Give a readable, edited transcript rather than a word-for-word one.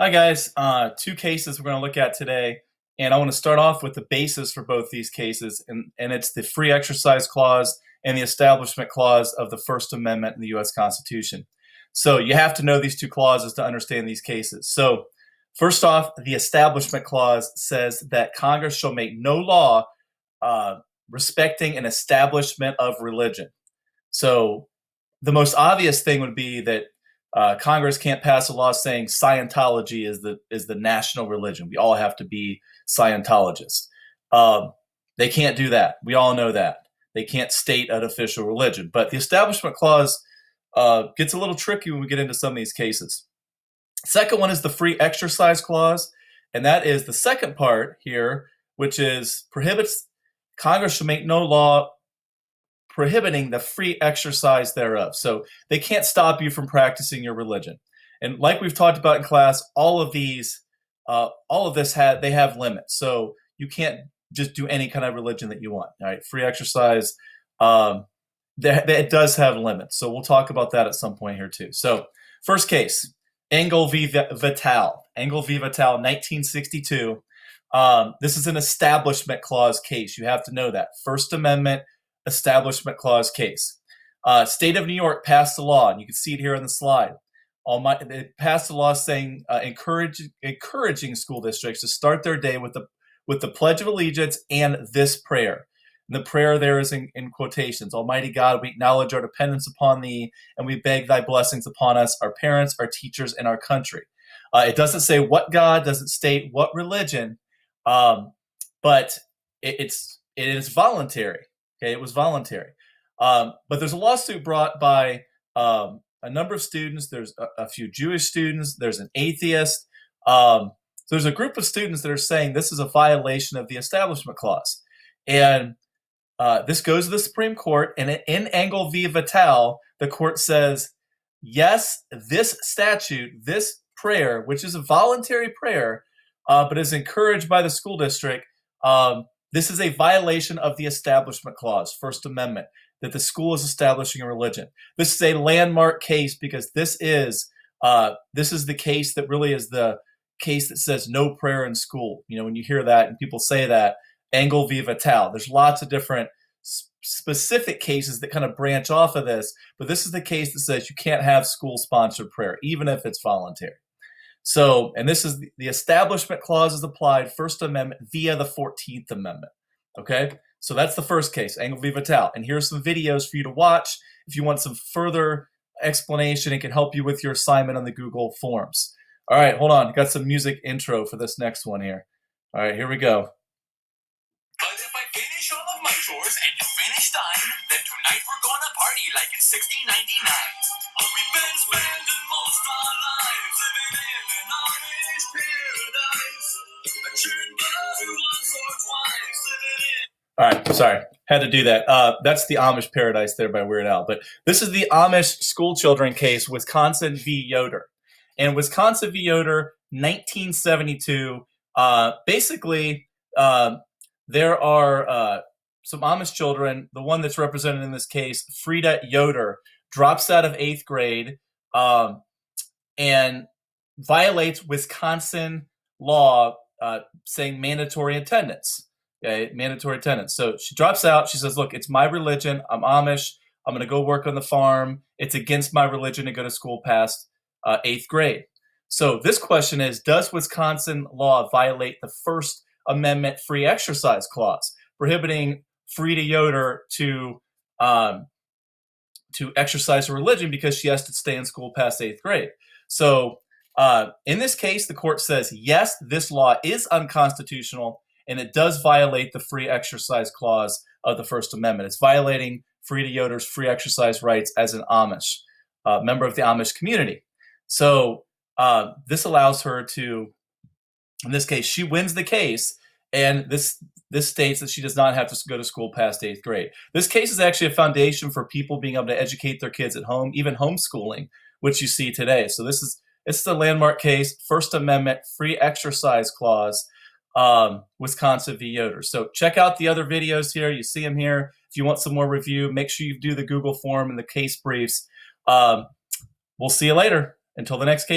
Hi guys, two cases we're going to look at today, and I want to start off with the basis for both these cases, and it's the Free Exercise Clause and the Establishment Clause of the First Amendment in the U.S. Constitution. So you have to know these two clauses to understand these cases. So first off, the Establishment Clause says that Congress shall make no law respecting an establishment of religion. So the most obvious thing would be that Congress can't pass a law saying Scientology is the national religion. We all have to be Scientologists. They can't do that. We all know that. They can't state an official religion. But the Establishment Clause gets a little tricky when we get into some of these cases. Second one is the Free Exercise Clause, and that is the second part here, which is prohibits Congress shall make no law prohibiting the free exercise thereof. So they can't stop you from practicing your religion. And like we've talked about in class, all of this they have limits. So you can't just do any kind of religion that you want. All right, free exercise, it does have limits. So we'll talk about that at some point here too. So first case, Engel v. Vitale. Engel v. Vitale, 1962. This is an Establishment Clause case. You have to know that. First Amendment Establishment Clause case. State of New York passed a law, and you can see it here on the slide. They passed a law saying encouraging school districts to start their day with the Pledge of Allegiance and this prayer. And the prayer there is in quotations. Almighty God, we acknowledge our dependence upon thee, and we beg thy blessings upon us, our parents, our teachers, and our country. It doesn't say what God, doesn't state what religion, but it is voluntary. Okay, it was voluntary. But there's a lawsuit brought by a number of students. There's a few Jewish students. There's an atheist. So there's a group of students that are saying this is a violation of the Establishment Clause. And this goes to the Supreme Court. And in Engel v. Vitale, the court says, yes, this statute, this prayer, which is a voluntary prayer, but is encouraged by the school district, this is a violation of the Establishment Clause, First Amendment, that the school is establishing a religion. This is a landmark case because this is the case that really is the case that says no prayer in school. You know, when you hear that and people say that, Engel v. Vitale, there's lots of different specific cases that kind of branch off of this, but this is the case that says you can't have school-sponsored prayer, even if it's voluntary. So, and this is the Establishment Clause is applied, First Amendment via the 14th Amendment. Okay, so that's the first case, Engel v. Vitale. And here's some videos for you to watch if you want some further explanation. It can help you with your assignment on the Google Forms. All right, hold on. Got some music intro for this next one here. All right, here we go. But if I finish all of my chores and you finish thine, then tonight we're gonna party like it's 1699. We've been spending most our lives living in an Amish paradise. I churned butter once or twice, living in. All right, sorry, had to do that. That's the Amish Paradise there by Weird Al. But this is the Amish school children case, Wisconsin v. Yoder. And Wisconsin v. Yoder, 1972, basically, there are some Amish children. The one that's represented in this case, Frida Yoder, drops out of 8th grade and violates Wisconsin law saying mandatory attendance. Okay, mandatory attendance. So she drops out. She says, look, it's my religion. I'm Amish. I'm going to go work on the farm. It's against my religion to go to school past 8th grade. So this question is, does Wisconsin law violate the First Amendment Free Exercise Clause, prohibiting Frida Yoder to exercise her religion because she has to stay in school past 8th grade? So in this case, the court says, yes, this law is unconstitutional, and it does violate the Free Exercise Clause of the First Amendment. It's violating Frida Yoder's free exercise rights as an Amish member of the Amish community. So this allows her to, in this case, she wins the case, and this states that she does not have to go to school past 8th grade. This case is actually a foundation for people being able to educate their kids at home, even homeschooling, which you see today. So it's the landmark case, First Amendment Free Exercise Clause, Wisconsin v. Yoder. So check out the other videos here. You see them here. If you want some more review, make sure you do the Google form and the case briefs. We'll see you later. Until the next case.